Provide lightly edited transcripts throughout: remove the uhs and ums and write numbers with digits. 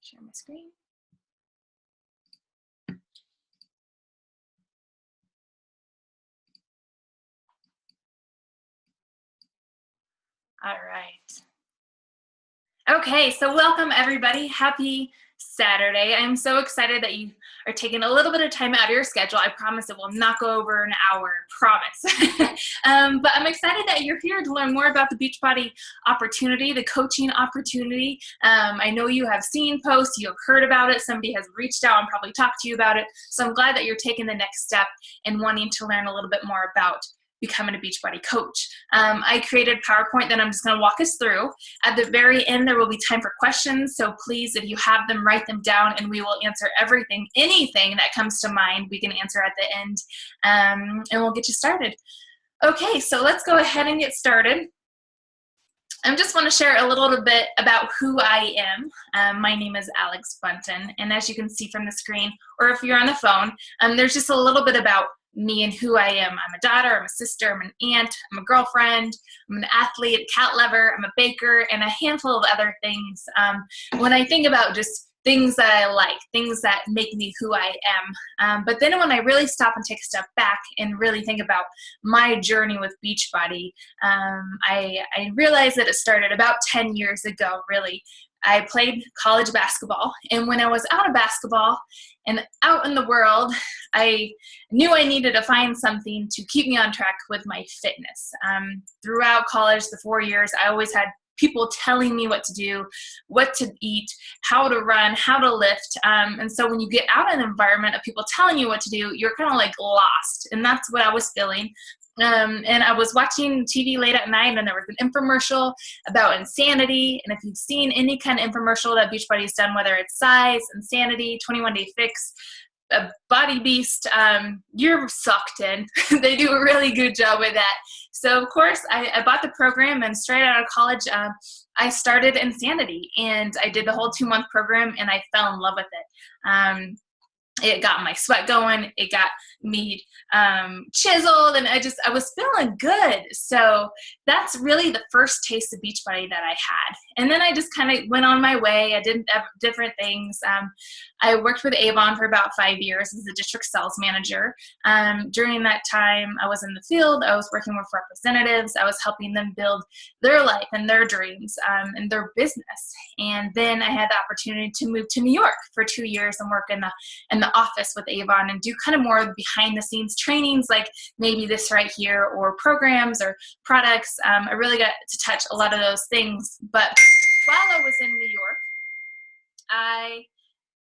Share my screen. All right. Okay, so welcome everybody. Happy Saturday. I'm so excited that you are taking a little bit of time out of your schedule. I promise it will not go over an hour, promise. But I'm excited that you're here to learn more about the Beachbody opportunity, the coaching opportunity. I know you have seen posts, you have heard about it, somebody has reached out and probably talked to you about it. So I'm glad that you're taking the next step and wanting to learn a little bit more about becoming a Beachbody coach. I created PowerPoint that I'm just going to walk us through. At the very end, there will be time for questions. So please, if you have them, write them down and we will answer everything, anything that comes to mind, we can answer at the end, and we'll get you started. Okay, so let's go ahead and get started. I just want to share a little bit about who I am. My name is Alex Bunton, and as you can see from the screen, or if you're on the phone, there's just a little bit about me and who I am. I'm a daughter, I'm a sister, I'm an aunt, I'm a girlfriend, I'm an athlete, cat lover, I'm a baker, and a handful of other things. When I think about just things that I like, things that make me who I am. But then when I really stop and take a step back and really think about my journey with Beachbody, I realized that it started about 10 years ago, really. I played college basketball, and when I was out of basketball and out in the world, I knew I needed to find something to keep me on track with my fitness. Throughout college, the 4 years, I always had people telling me what to do, what to eat, how to run, how to lift. And so when you get out in an environment of people telling you what to do, you're kind of like lost. And that's what I was feeling. And I was watching TV late at night, and there was an infomercial about Insanity. And if you've seen any kind of infomercial that Beachbody's done, whether it's Size, Insanity, 21 Day Fix, Body Beast, you're sucked in. They do a really good job with that. So of course I bought the program, and straight out of college I started Insanity, and I did the whole 2-month program, and I fell in love with it. It got my sweat going, it got me chiseled, and I was feeling good. So that's really the first taste of Beachbody that I had. And then I just kind of went on my way. I did different things. I worked with Avon for about 5 years as a district sales manager. During that time, I was in the field. I was working with representatives. I was helping them build their life and their dreams and their business. And then I had the opportunity to move to New York for 2 years and work in the office with Avon and do kind of more behind the scenes trainings, like maybe this right here, or programs or products. I really got to touch a lot of those things. But while I was in New York, I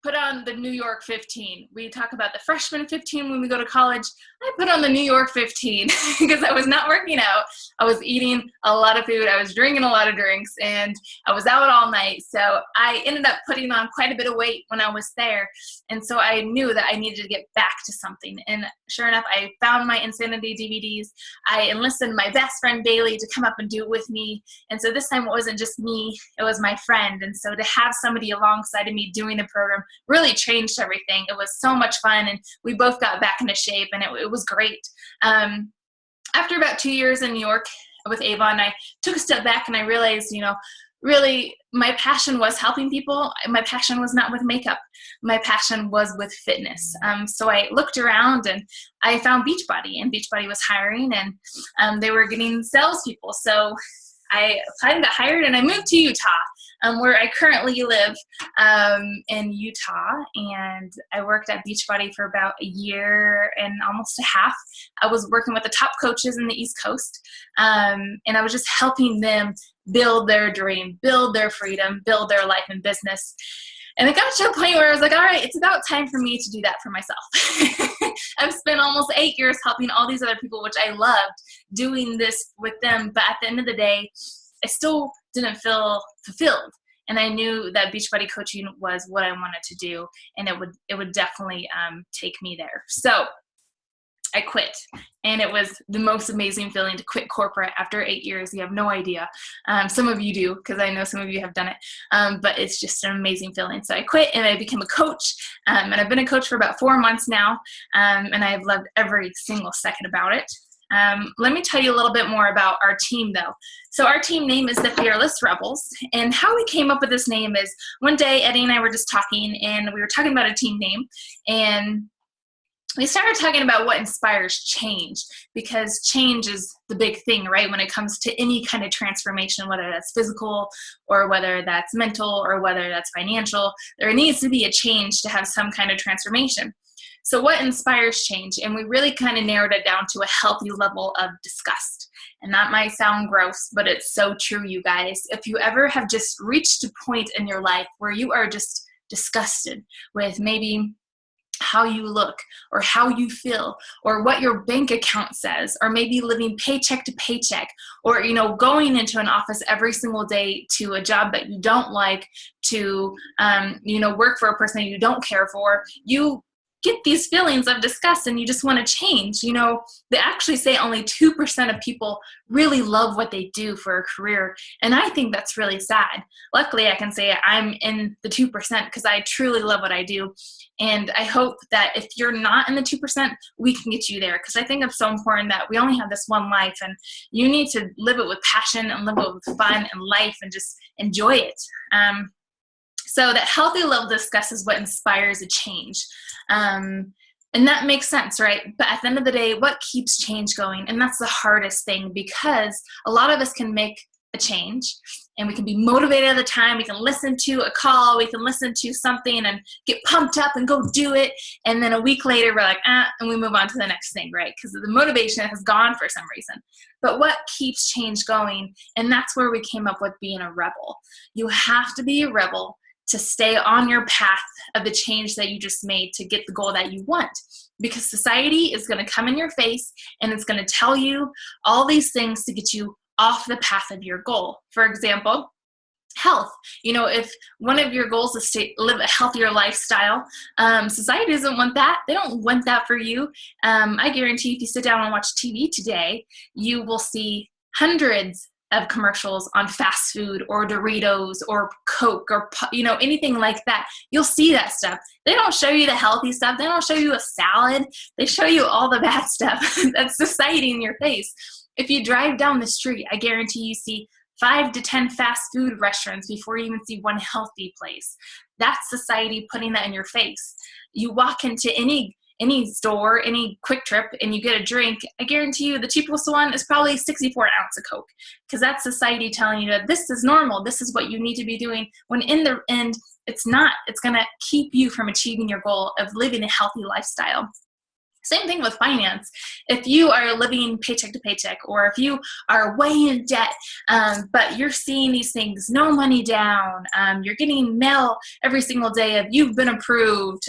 put on the New York 15. We talk about the freshman 15 when we go to college. I put on the New York 15 because I was not working out. I was eating a lot of food. I was drinking a lot of drinks, and I was out all night. So I ended up putting on quite a bit of weight when I was there. And so I knew that I needed to get back to something. And sure enough, I found my Insanity DVDs. I enlisted my best friend Bailey to come up and do it with me. And so this time it wasn't just me, it was my friend. And so to have somebody alongside of me doing the program really changed everything. It was so much fun, and we both got back into shape, and it was great. After about 2 years in New York with Avon, I took a step back and I realized, really my passion was helping people. My passion was not with makeup. My passion was with fitness. So I looked around and I found Beachbody, and Beachbody was hiring, and they were getting salespeople. So I applied and got hired, and I moved to Utah, where I currently live in Utah, and I worked at Beachbody for about a year and almost a half. I was working with the top coaches in the East Coast, and I was just helping them build their dream, build their freedom, build their life and business. And it got to a point where I was like, all right, it's about time for me to do that for myself. I've spent almost 8 years helping all these other people, which I loved doing this with them. But at the end of the day, I still didn't feel fulfilled. And I knew that Beachbody coaching was what I wanted to do, and it would definitely take me there. So I quit, and it was the most amazing feeling to quit corporate after 8 years. You have no idea. Some of you do, because I know some of you have done it, but it's just an amazing feeling. So I quit, and I became a coach, and I've been a coach for about 4 months now, and I've loved every single second about it. Let me tell you a little bit more about our team, though. So our team name is the Fearless Rebels, and how we came up with this name is one day Eddie and I were just talking, and we were talking about a team name, and we started talking about what inspires change, because change is the big thing, right? When it comes to any kind of transformation, whether that's physical or whether that's mental or whether that's financial, there needs to be a change to have some kind of transformation. So what inspires change? And we really kind of narrowed it down to a healthy level of disgust. And that might sound gross, but it's so true, you guys. If you ever have just reached a point in your life where you are just disgusted with maybe how you look or how you feel or what your bank account says, or maybe living paycheck to paycheck, or going into an office every single day to a job that you don't like, to work for a person that you don't care for, you get these feelings of disgust and you just want to change. They actually say only 2% of people really love what they do for a career, and I think that's really sad. Luckily, I can say I'm in the 2% because I truly love what I do, and I hope that if you're not in the 2%, we can get you there, because I think it's so important that we only have this one life, and you need to live it with passion and live it with fun and life and just enjoy it. So that healthy level of disgust is what inspires a change. And that makes sense, right? But at the end of the day, what keeps change going? And that's the hardest thing, because a lot of us can make a change and we can be motivated at the time. We can listen to a call, we can listen to something and get pumped up and go do it. And then a week later, we're like, and we move on to the next thing, right? Because the motivation has gone for some reason. But what keeps change going? And that's where we came up with being a rebel. You have to be a rebel to stay on your path of the change that you just made to get the goal that you want. Because society is going to come in your face and it's going to tell you all these things to get you off the path of your goal. For example, health. If one of your goals is to live a healthier lifestyle, society doesn't want that. They don't want that for you. I guarantee if you sit down and watch TV today, you will see hundreds of commercials on fast food or Doritos or Coke or anything like that. You'll see that stuff. They don't show you the healthy stuff. They don't show you a salad. They show you all the bad stuff. That's society in your face. If you drive down the street, I guarantee you see 5 to 10 fast food restaurants before you even see one healthy place. That's society putting that in your face. You walk into any store, any Quick Trip, and you get a drink, I guarantee you the cheapest one is probably 64 ounce of Coke, because that's society telling you that this is normal, this is what you need to be doing, when in the end, it's not. It's going to keep you from achieving your goal of living a healthy lifestyle. Same thing with finance. If you are living paycheck to paycheck, or if you are way in debt, but you're seeing these things, no money down, you're getting mail every single day of you've been approved,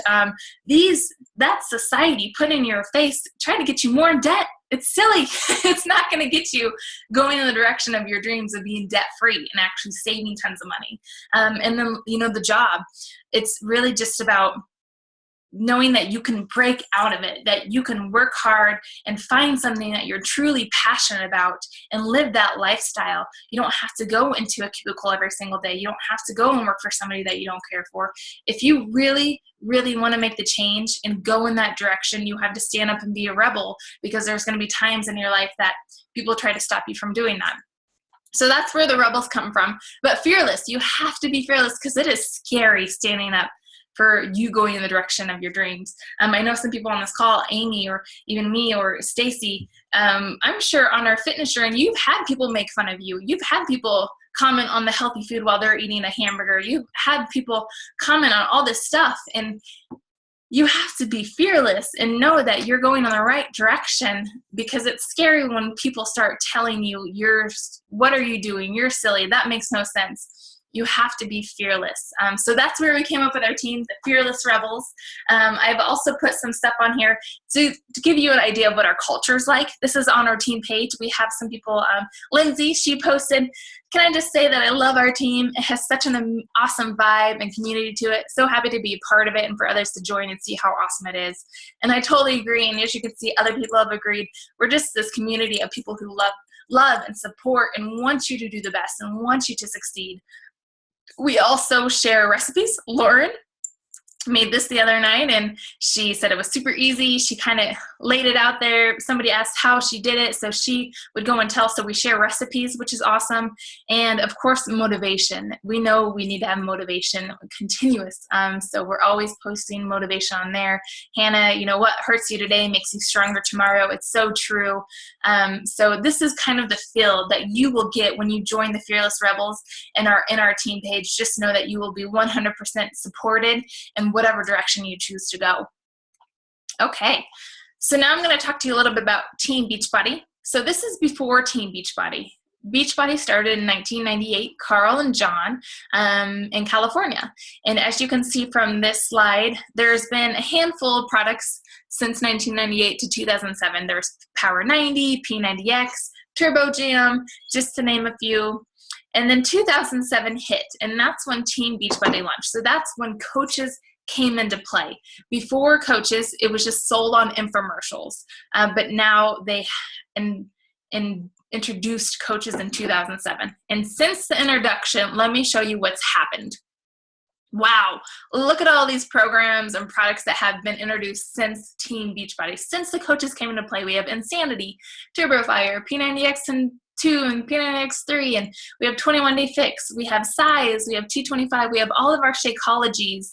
that's society put in your face, trying to get you more in debt. It's silly. It's not going to get you going in the direction of your dreams of being debt-free and actually saving tons of money. And then, the job, it's really just about knowing that you can break out of it, that you can work hard and find something that you're truly passionate about and live that lifestyle. You don't have to go into a cubicle every single day. You don't have to go and work for somebody that you don't care for. If you really, really want to make the change and go in that direction, you have to stand up and be a rebel, because there's going to be times in your life that people try to stop you from doing that. So that's where the rebels come from. But fearless, you have to be fearless, because it is scary standing up for you going in the direction of your dreams. I know some people on this call, Amy or even me or Stacy, I'm sure on our fitness journey, you've had people make fun of you. You've had people comment on the healthy food while they're eating a hamburger. You've had people comment on all this stuff, and you have to be fearless and know that you're going in the right direction, because it's scary when people start telling you, what are you doing? You're silly. That makes no sense. You have to be fearless. So that's where we came up with our team, the Fearless Rebels. I've also put some stuff on here to give you an idea of what our culture is like. This is on our team page. We have some people, Lindsay, she posted, can I just say that I love our team? It has such an awesome vibe and community to it. So happy to be a part of it and for others to join and see how awesome it is. And I totally agree. And as you can see, other people have agreed. We're just this community of people who love and support and want you to do the best and want you to succeed. We also share recipes. Lauren, made this the other night, and she said it was super easy. She kind of laid it out there. Somebody asked how she did it, so she would go and tell. So we share recipes, which is awesome. And of course, motivation. We know we need to have motivation continuous. So we're always posting motivation on there. Hannah, what hurts you today makes you stronger tomorrow. It's so true. So this is kind of the feel that you will get when you join the Fearless Rebels and are in our team page. Just know that you will be 100% supported in whatever direction you choose to go. Okay, so now I'm going to talk to you a little bit about Team Beachbody. So this is before Team Beachbody. Beachbody started in 1998, Carl and John in California. And as you can see from this slide, there's been a handful of products since 1998 to 2007. There's Power 90, P90X, Turbo Jam, just to name a few. And then 2007 hit, and that's when Team Beachbody launched. So that's when coaches came into play. Before coaches, it was just sold on infomercials. But now they introduced coaches in 2007. And since the introduction, let me show you what's happened. Wow, look at all these programs and products that have been introduced since Team Beachbody. Since the coaches came into play, we have Insanity, Turbo Fire, P90X and 2 and P90X 3, and we have 21 Day Fix, we have Size, we have T25, we have all of our Shakeologies,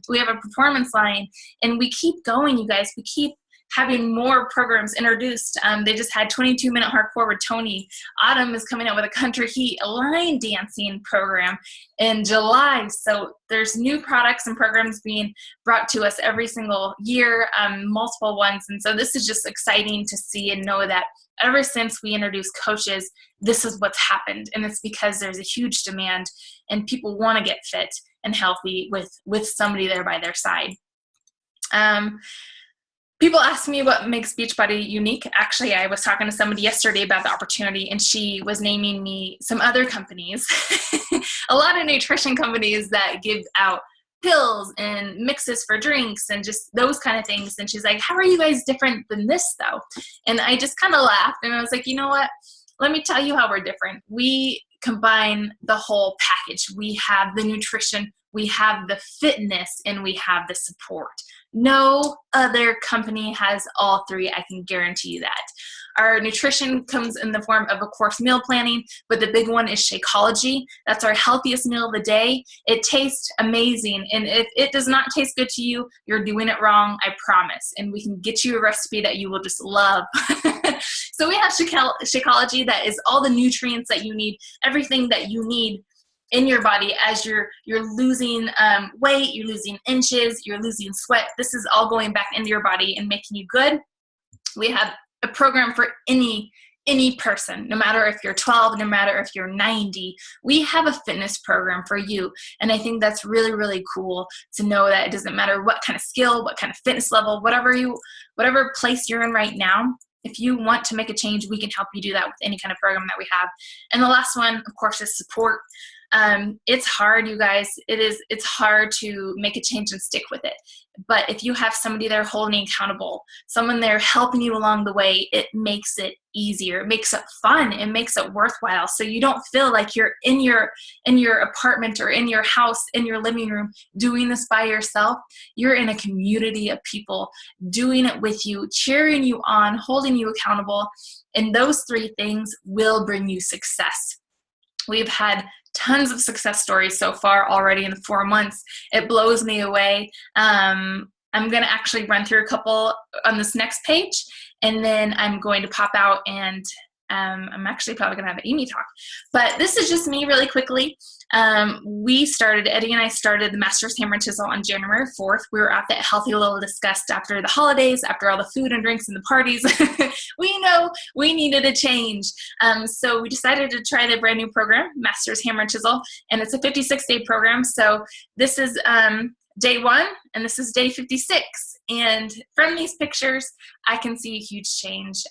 we have a performance line, and we keep going, you guys. We keep having more programs introduced. They just had 22-minute hardcore with Tony. Autumn is coming out with a Country Heat, a line dancing program in July. So there's new products and programs being brought to us every single year, multiple ones. And so this is just exciting to see and know that ever since we introduced coaches, this is what's happened. And it's because there's a huge demand and people want to get fit and healthy with somebody there by their side. People ask me what makes Beachbody unique. Actually, I was talking to somebody yesterday about the opportunity, and she was naming me some other companies, a lot of nutrition companies that give out pills and mixes for drinks and just those kind of things. And she's like, how are you guys different than this though? And I just kind of laughed, and I was like, you know what? Let me tell you how we're different. We combine the whole package. We have the nutrition, we have the fitness, and we have the support. No other company has all three, I can guarantee you that. Our nutrition comes in the form of course, meal planning, but the big one is Shakeology. That's our healthiest meal of the day. It tastes amazing, and if it does not taste good to you, you're doing it wrong, I promise. And we can get you a recipe that you will just love. So we have Shakeology that is all the nutrients that you need, everything that you need in your body as you're losing weight, you're losing inches, you're losing sweat. This is all going back into your body and making you good. We have a program for any person, no matter if you're 12, no matter if you're 90. We have a fitness program for you. And I think that's really, really cool to know that it doesn't matter what kind of skill, what kind of fitness level, whatever place you're in right now. If you want to make a change, we can help you do that with any kind of program that we have. And the last one, of course, is support. It's hard, you guys. It's hard to make a change and stick with it. But if you have somebody there holding you accountable, someone there helping you along the way, it makes it easier. It makes it fun. It makes it worthwhile. So you don't feel like you're in your apartment or in your house, in your living room, doing this by yourself. You're in a community of people doing it with you, cheering you on, holding you accountable. And those three things will bring you success. We've had tons of success stories so far already in the 4 months. It blows me away. I'm going to actually run through a couple on this next page, and then I'm going to pop out and I'm actually probably going to have Amy talk. But this is just me really quickly. Eddie and I started the Master's Hammer and Chisel on January 4th. We were at that healthy little disgust after the holidays, after all the food and drinks and the parties. We know we needed a change. So we decided to try the brand new program, Master's Hammer and Chisel, and it's a 56-day program. So this is day 1, and this is day 56. And from these pictures, I can see a huge change.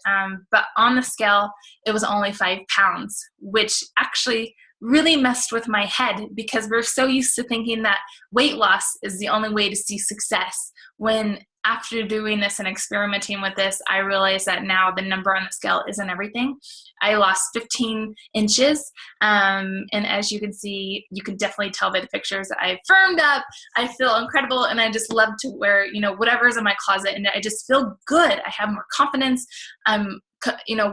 But on the scale, it was only 5 pounds, which actually really messed with my head because we're so used to thinking that weight loss is the only way to see success, when after doing this and experimenting with this, I realized that now the number on the scale isn't everything. I lost 15 inches. And as you can see, you can definitely tell by the pictures, I firmed up, I feel incredible. And I just love to wear, whatever's in my closet, and I just feel good. I have more confidence. I'm,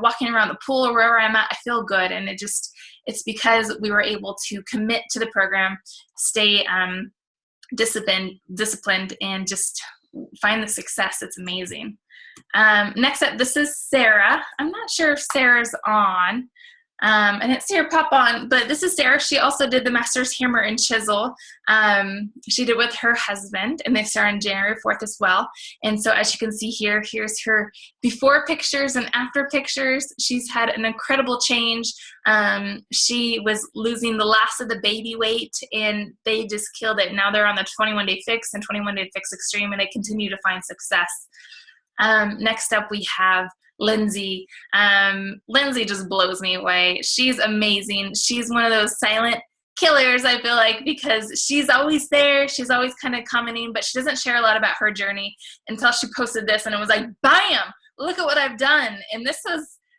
walking around the pool or wherever I'm at, I feel good. And it's because we were able to commit to the program, stay disciplined, and just find the success. It's amazing. Next up, this is Sarah. I'm not sure if Sarah's on. I didn't see her pop on, but this is Sarah. She also did the Master's Hammer and Chisel. She did with her husband, and they start on January 4th as well. And so as you can see here, here's her before pictures and after pictures. She's had an incredible change. She was losing the last of the baby weight, and they just killed it. Now they're on the 21-day fix and 21-day fix extreme, and they continue to find success. Next up, we have Lindsay. Lindsay just blows me away. She's amazing. She's one of those silent killers, I feel like, because she's always there. She's always kind of commenting, but she doesn't share a lot about her journey until she posted this, and it was like, bam, look at what I've done. And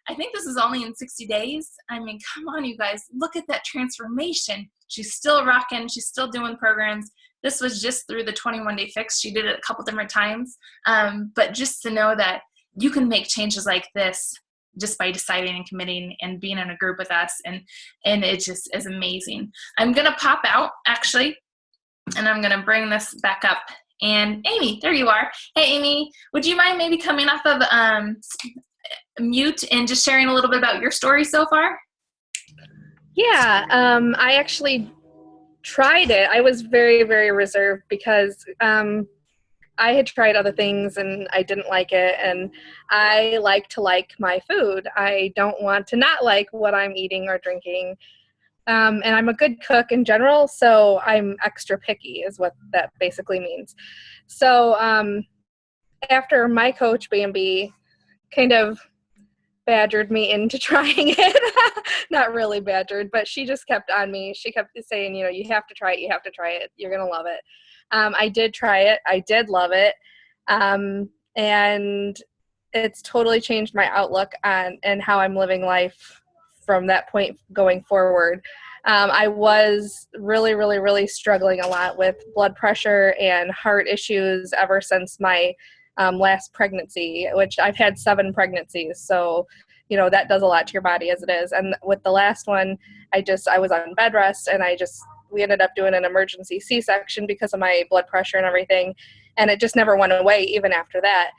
I think this is only in 60 days. I mean, come on, you guys, look at that transformation. She's still rocking. She's still doing programs. This was just through the 21-day fix. She did it a couple different times. But just to know that you can make changes like this just by deciding and committing and being in a group with us. And it just is amazing. I'm going to pop out, actually, and I'm going to bring this back up. And Amy, there you are. Hey, Amy, would you mind maybe coming off of mute and just sharing a little bit about your story so far? Yeah, I actually tried it. I was very, very reserved because I had tried other things and I didn't like it, and I like to like my food. I don't want to not like what I'm eating or drinking. And I'm a good cook in general, so I'm extra picky is what that basically means. So after my coach, Bambi, kind of badgered me into trying it. Not really badgered, but she just kept on me. She kept saying, you have to try it. You have to try it. You're going to love it. I did try it. I did love it. And it's totally changed my outlook on and how I'm living life from that point going forward. I was really, really, really struggling a lot with blood pressure and heart issues ever since my last pregnancy, which I've had 7 pregnancies. So, that does a lot to your body as it is. And with the last one, I was on bed rest, and we ended up doing an emergency C-section because of my blood pressure and everything. And it just never went away even after that.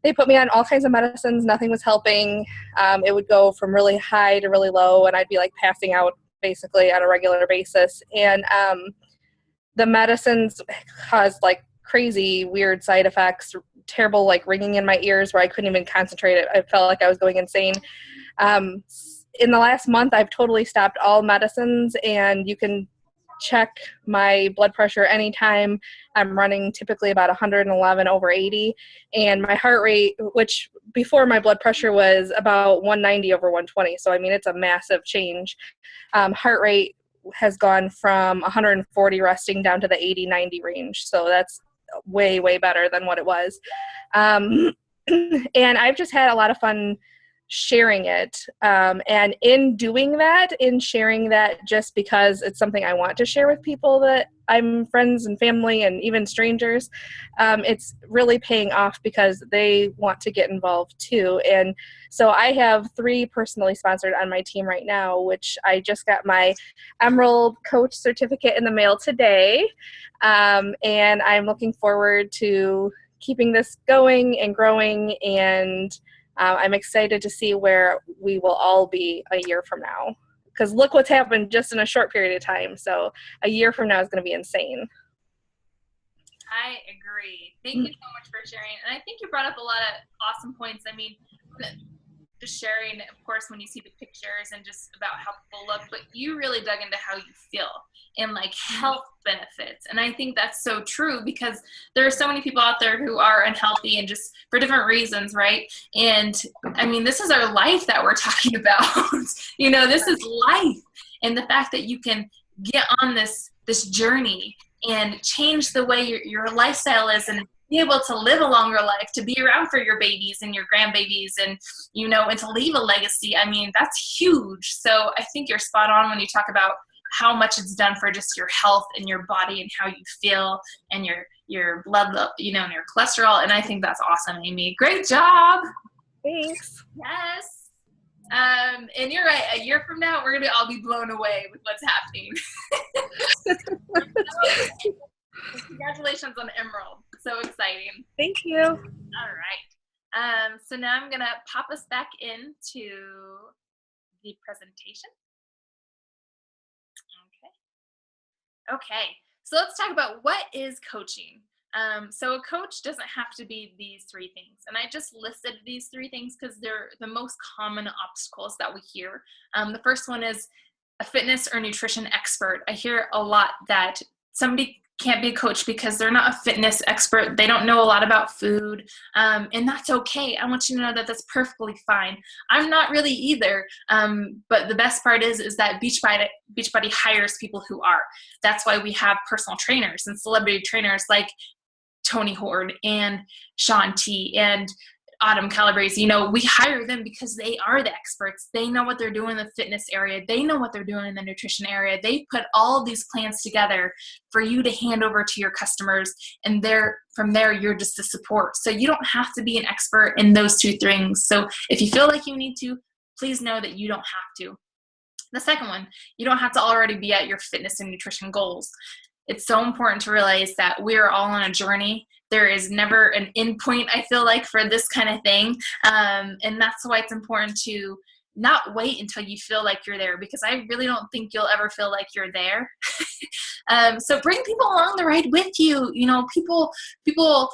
They put me on all kinds of medicines. Nothing was helping. It would go from really high to really low, and I'd be like passing out basically on a regular basis. And the medicines caused like crazy weird side effects, terrible like ringing in my ears where I couldn't even concentrate. I felt like I was going insane. In the last month, I've totally stopped all medicines, and you can check my blood pressure anytime. I'm running typically about 111 over 80, and my heart rate, which before my blood pressure was about 190 over 120. So, I mean, it's a massive change. Heart rate has gone from 140 resting down to the 80, 90 range. So that's way, way better than what it was. And I've just had a lot of fun sharing it. And in doing that, in sharing that just because it's something I want to share with people that I'm friends and family and even strangers, it's really paying off because they want to get involved too. And so I have 3 personally sponsored on my team right now, which I just got my Emerald Coach certificate in the mail today. And I'm looking forward to keeping this going and growing, and I'm excited to see where we will all be a year from now, because look what's happened just in a short period of time. So a year from now is going to be insane. I agree. Thank you so much for sharing. And I think you brought up a lot of awesome points. I mean, just sharing, of course, when you see the pictures and just about how people look, but you really dug into how you feel and like health benefits. And I think that's so true, because there are so many people out there who are unhealthy and just for different reasons, right? And I mean, this is our life that we're talking about. This is life. And the fact that you can get on this journey and change the way your lifestyle is, and be able to live a longer life, to be around for your babies and your grandbabies and, and to leave a legacy. I mean, that's huge. So I think you're spot on when you talk about how much it's done for just your health and your body and how you feel and your blood, and your cholesterol. And I think that's awesome, Amy. Great job. Thanks. Yes. And you're right. A year from now, we're going to all be blown away with what's happening. Congratulations on Emerald. So exciting. Thank you. All right. So now I'm going to pop us back into the presentation. Okay. So let's talk about what is coaching. So a coach doesn't have to be these three things. And I just listed these three things because they're the most common obstacles that we hear. The first one is a fitness or nutrition expert. I hear a lot that somebody can't be a coach because they're not a fitness expert. They don't know a lot about food, and that's okay. I want you to know that that's perfectly fine. I'm not really either, but the best part is that Beachbody hires people who are. That's why we have personal trainers and celebrity trainers like Tony Horde and Shaun T and Autumn Calabrese. We hire them because they are the experts. They know what they're doing in the fitness area. They know what they're doing in the nutrition area. They put all these plans together for you to hand over to your customers, and from there you're just a support. So you don't have to be an expert in those two things. So if you feel like you need to, please know that you don't have to. The second one, you don't have to already be at your fitness and nutrition goals. It's so important to realize that we are all on a journey. There is never an end point, I feel like, for this kind of thing. And that's why it's important to not wait until you feel like you're there, because I really don't think you'll ever feel like you're there. So bring people along the ride with you. People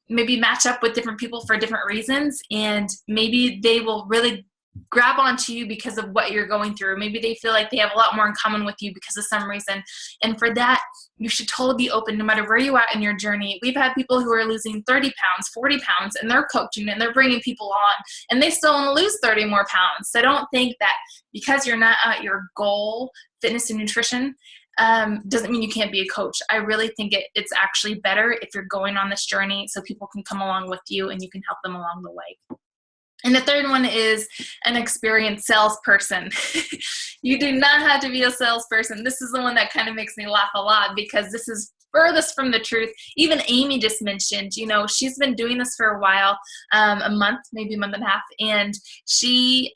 maybe match up with different people for different reasons, and maybe they will really grab onto you because of what you're going through. Maybe they feel like they have a lot more in common with you because of some reason. And for that, you should totally be open no matter where you are in your journey. We've had people who are losing 30 pounds, 40 pounds, and they're coaching and they're bringing people on, and they still want to lose 30 more pounds. So don't think that because you're not at your goal, fitness and nutrition, doesn't mean you can't be a coach. I really think it's actually better if you're going on this journey so people can come along with you and you can help them along the way. And the third one is an experienced salesperson. You do not have to be a salesperson. This is the one that kind of makes me laugh a lot because this is furthest from the truth. Even Amy just mentioned, she's been doing this for a while, a month, maybe a month and a half, and she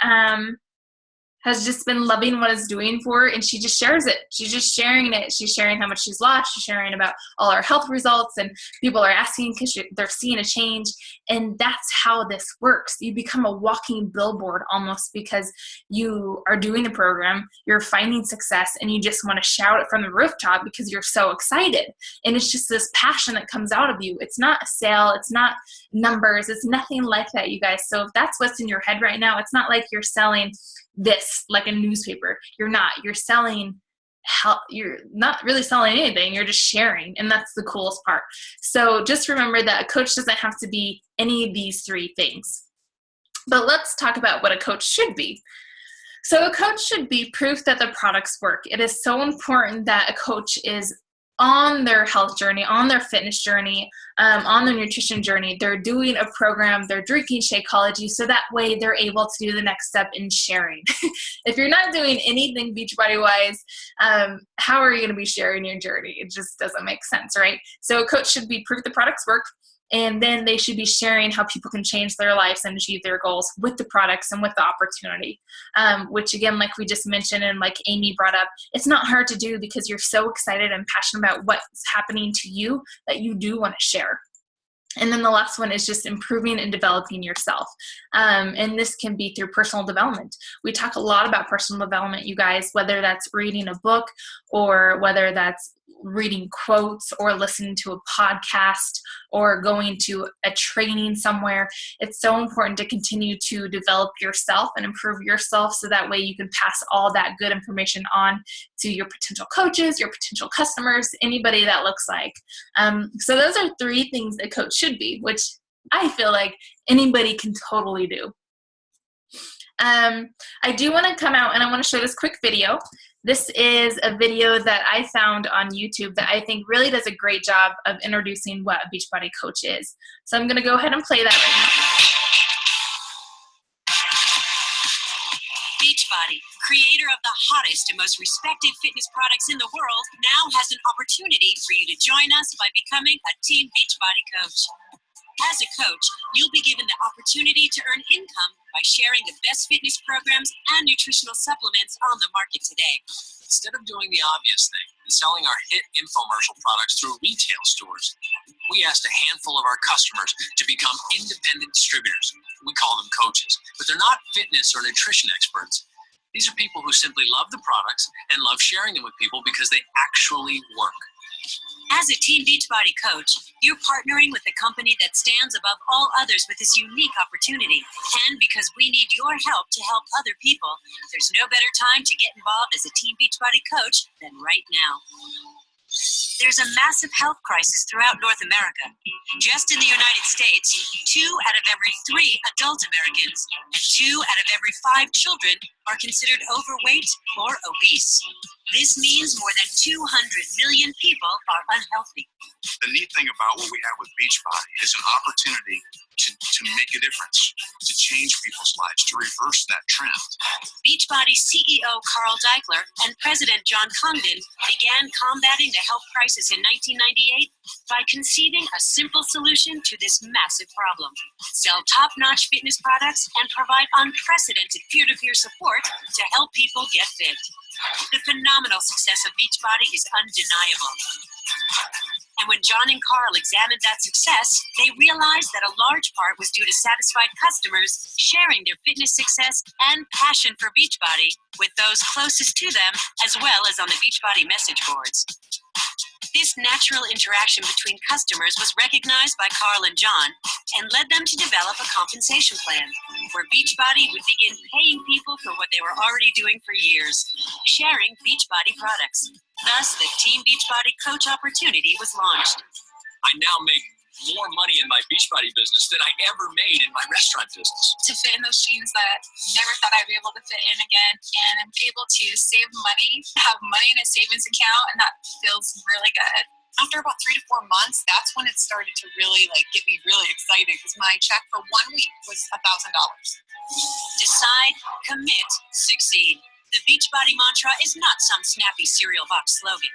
has just been loving what it's doing for her, and she just shares it. She's just sharing it. She's sharing how much she's lost. She's sharing about all her health results, and people are asking because they're seeing a change. And that's how this works. You become a walking billboard almost because you are doing the program, you're finding success, and you just want to shout it from the rooftop because you're so excited. And it's just this passion that comes out of you. It's not a sale. It's not numbers. It's nothing like that, you guys. So if that's what's in your head right now, it's not like you're selling this like a newspaper. You're not. You're not really selling anything. You're just sharing, and that's the coolest part. So just remember that a coach doesn't have to be any of these three things. But let's talk about what a coach should be. So a coach should be proof that the products work. It is so important that a coach is on their health journey, on their fitness journey, on their nutrition journey. They're doing a program, they're drinking Shakeology, so that way they're able to do the next step in sharing. If you're not doing anything Beachbody-wise, how are you going to be sharing your journey? It just doesn't make sense, right? So a coach should be proof the products work, and then they should be sharing how people can change their lives and achieve their goals with the products and with the opportunity, which again, like we just mentioned and like Amy brought up, it's not hard to do because you're so excited and passionate about what's happening to you that you do want to share. And then the last one is just improving and developing yourself. And this can be through personal development. We talk a lot about personal development, you guys, whether that's reading a book or whether that's reading quotes or listening to a podcast or going to a training somewhere. It's so important to continue to develop yourself and improve yourself so that way you can pass all that good information on to your potential coaches, your potential customers, anybody that looks like. So those are three things a coach should be, which I feel like anybody can totally do. I do want to come out and I want to show this quick video. This is a video that I found on YouTube that I think really does a great job of introducing what a Beachbody coach is. So I'm going to go ahead and play that right now. Beachbody, creator of the hottest and most respected fitness products in the world, now has an opportunity for you to join us by becoming a Team Beachbody coach. As a coach, you'll be given the opportunity to earn income by sharing the best fitness programs and nutritional supplements on the market today. Instead of doing the obvious thing and selling our hit infomercial products through retail stores, we asked a handful of our customers to become independent distributors. We call them coaches, but they're not fitness or nutrition experts. These are people who simply love the products and love sharing them with people because they actually work. As a Team Beachbody coach, you're partnering with a company that stands above all others with this unique opportunity. And because we need your help to help other people, there's no better time to get involved as a Team Beachbody coach than right now. There's a massive health crisis throughout North America. Just in the United States, 2 out of every 3 adult Americans and 2 out of every 5 children are considered overweight or obese. This means more than 200 million people are unhealthy. The neat thing about what we have with Beachbody is an opportunity to make a difference, to change people's lives, to reverse that trend. Beachbody CEO Carl Deichler and President John Congdon began combating the health crisis in 1998 by conceiving a simple solution to this massive problem: sell top-notch fitness products and provide unprecedented peer-to-peer support to help people get fit. The phenomenal success of Beachbody is undeniable. And when John and Carl examined that success, they realized that a large part was due to satisfied customers sharing their fitness success and passion for Beachbody with those closest to them, as well as on the Beachbody message boards. This natural interaction between customers was recognized by Carl and John and led them to develop a compensation plan where Beachbody would begin paying people for what they were already doing for years, sharing Beachbody products. Thus, the Team Beachbody Coach opportunity was launched. I now make more money in my Beachbody business than I ever made in my restaurant business. To fit in those jeans that never thought I'd be able to fit in again, and I'm able to save money, have money in a savings account, and that feels really good. After about 3 to 4 months, that's when it started to really get me really excited, because my check for 1 week was $1,000. Decide, commit, succeed. The Beachbody mantra is not some snappy cereal box slogan.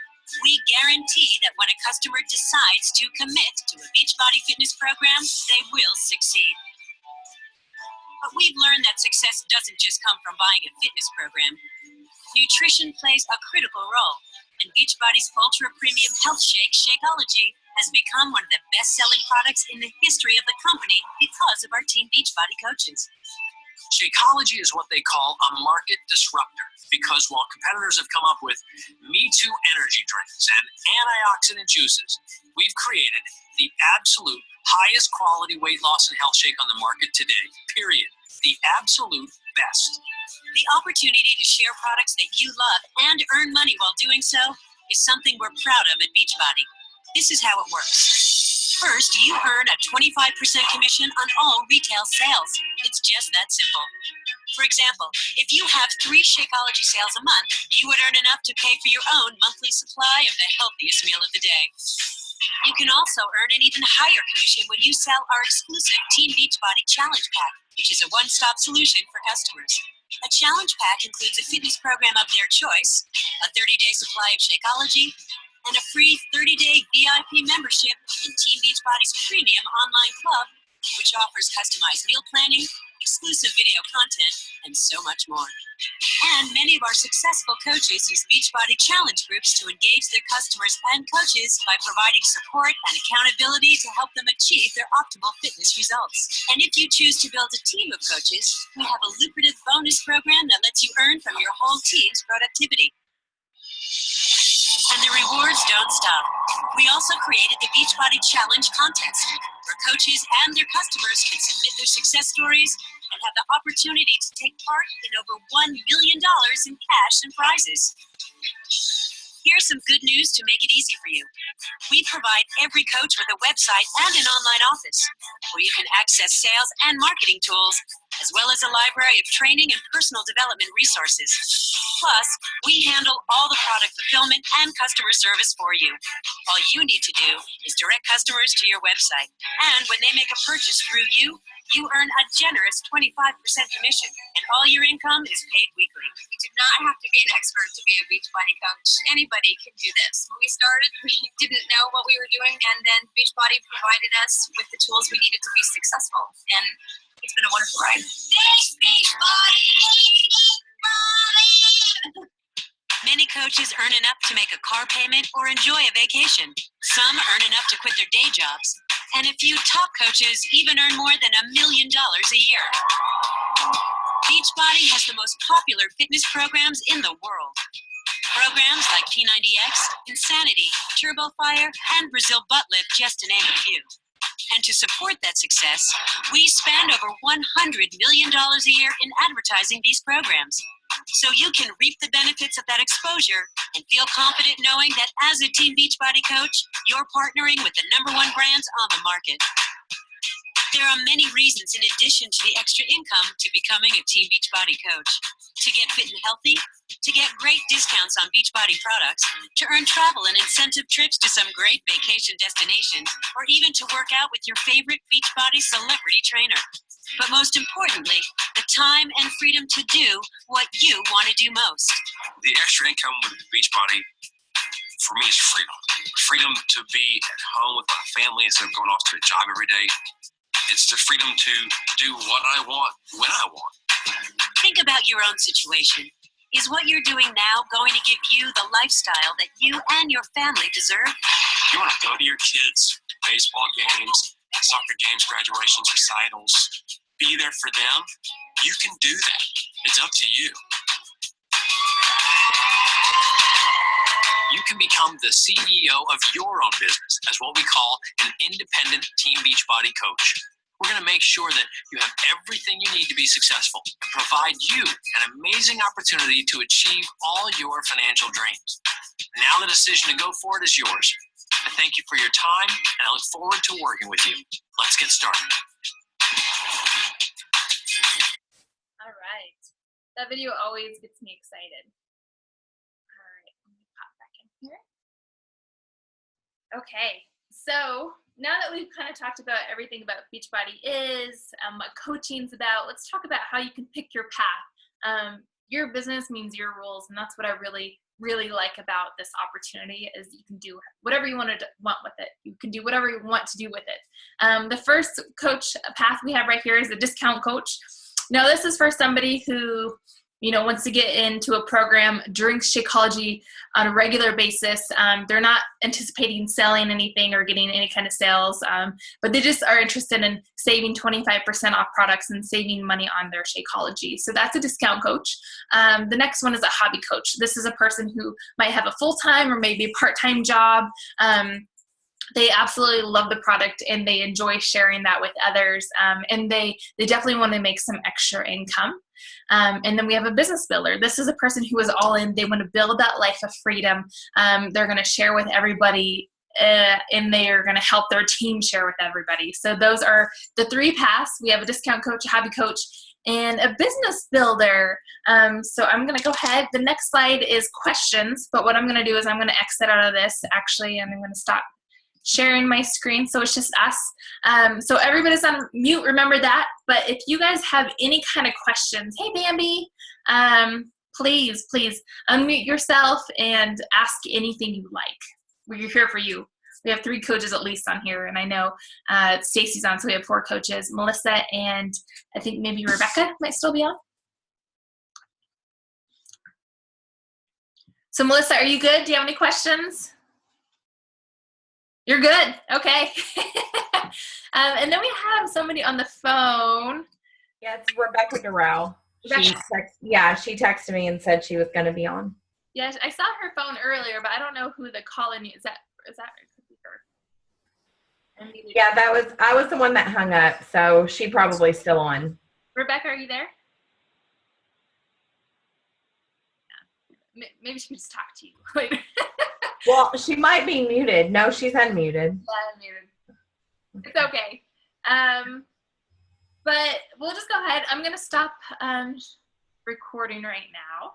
We guarantee that when a customer decides to commit to a Beachbody fitness program, they will succeed. But we've learned that success doesn't just come from buying a fitness program. Nutrition plays a critical role, and Beachbody's ultra-premium health shake, Shakeology, has become one of the best-selling products in the history of the company because of our Team Beachbody coaches. Shakeology is what they call a market disruptor, because while competitors have come up with Me Too energy drinks and antioxidant juices, we've created the absolute highest quality weight loss and health shake on the market today, period. The absolute best. The opportunity to share products that you love and earn money while doing so is something we're proud of at Beachbody. This is how it works. First, you earn a 25% commission on all retail sales. It's just that simple. For example, if you have 3 Shakeology sales a month, you would earn enough to pay for your own monthly supply of the healthiest meal of the day. You can also earn an even higher commission when you sell our exclusive Team Beachbody Challenge Pack, which is a one-stop solution for customers. A challenge pack includes a fitness program of their choice, a 30-day supply of Shakeology, and a free 30-day VIP membership in Team Beachbody's premium online club, which offers customized meal planning, exclusive video content, and so much more. And many of our successful coaches use Beachbody challenge groups to engage their customers and coaches by providing support and accountability to help them achieve their optimal fitness results. And if you choose to build a team of coaches, we have a lucrative bonus program that lets you earn from your whole team's productivity. And the rewards don't stop. We also created the Beachbody Challenge contest, where coaches and their customers can submit their success stories and have the opportunity to take part in over $1 million in cash and prizes. Here's some good news to make it easy for you. We provide every coach with a website and an online office where you can access sales and marketing tools as well as a library of training and personal development resources. Plus, we handle all the product fulfillment and customer service for you. All you need to do is direct customers to your website. And when they make a purchase through you, you earn a generous 25% commission, and all your income is paid weekly. You do not have to be an expert to be a Beachbody coach. Anybody can do this. When we started, we didn't know what we were doing, and then Beachbody provided us with the tools we needed to be successful, and it's been a wonderful ride. Thanks, Beachbody! Many coaches earn enough to make a car payment or enjoy a vacation. Some earn enough to quit their day jobs. And a few top coaches even earn more than $1 million a year. Beachbody has the most popular fitness programs in the world. Programs like P90X, Insanity, Turbo Fire, and Brazil Butt Lift, just to name a few. And to support that success, we spend over $100 million a year in advertising these programs. So you can reap the benefits of that exposure and feel confident knowing that as a Team Beachbody coach, you're partnering with the #1 brands on the market. There are many reasons in addition to the extra income to becoming a Team Beachbody coach. To get fit and healthy, to get great discounts on Beachbody products, to earn travel and incentive trips to some great vacation destinations, or even to work out with your favorite Beachbody celebrity trainer. But most importantly, the time and freedom to do what you want to do most. The extra income with Beachbody, for me, is freedom. Freedom to be at home with my family instead of going off to a job every day. It's the freedom to do what I want, when I want. Think about your own situation. Is what you're doing now going to give you the lifestyle that you and your family deserve? You want to go to your kids' baseball games, soccer games, graduations, recitals, be there for them? You can do that. It's up to you. You can become the CEO of your own business as what we call an independent Team Beachbody coach. We're going to make sure that you have everything you need to be successful and provide you an amazing opportunity to achieve all your financial dreams. Now the decision to go for it is yours. I thank you for your time, and I look forward to working with you. Let's get started. All right. That video always gets me excited. All right, let me pop back in here. Okay, so now that we've kind of talked about everything about Beachbody is, what coaching's about, let's talk about how you can pick your path. Your business means your rules, and that's what I really like about this opportunity is you can do whatever you want with it. You can do whatever you want to do with it. The first coach path we have right here is a discount coach. Now this is for somebody who wants to get into a program during Shakeology on a regular basis. They're not anticipating selling anything or getting any kind of sales, but they just are interested in saving 25% off products and saving money on their Shakeology. So that's a discount coach. The next one is a hobby coach. This is a person who might have a full-time or maybe a part-time job. They absolutely love the product and they enjoy sharing that with others, and they definitely want to make some extra income. And then we have a business builder. This is a person who is all in. They want to build that life of freedom. They're going to share with everybody, and they are going to help their team share with everybody. So those are the three paths. We have a discount coach, a hobby coach, and a business builder. So I'm going to go ahead. The next slide is questions, but what I'm going to do is I'm going to exit out of this actually, and I'm going to stop sharing my screen so it's just us. So everybody's on mute, remember that. But if you guys have any kind of questions, hey Bambi, please unmute yourself and ask anything you like. We're here for you. We have 3 coaches at least on here, and I know Stacy's on, so we have 4 coaches. Melissa and I think maybe Rebecca might still be on. So Melissa, are you good? Do you have any questions? You're good. Okay. And then we have somebody on the phone. Yeah, it's Rebecca Durrell. She texted me and said she was going to be on. Yeah, I saw her phone earlier, but I don't know who the call-in is. Is that her? Yeah, I was the one that hung up, so she probably still on. Rebecca, are you there? Yeah. Maybe she can just talk to you later. Well, she might be muted. No, she's unmuted. Yeah, unmuted. It's okay. But we'll just go ahead. I'm going to stop recording right now.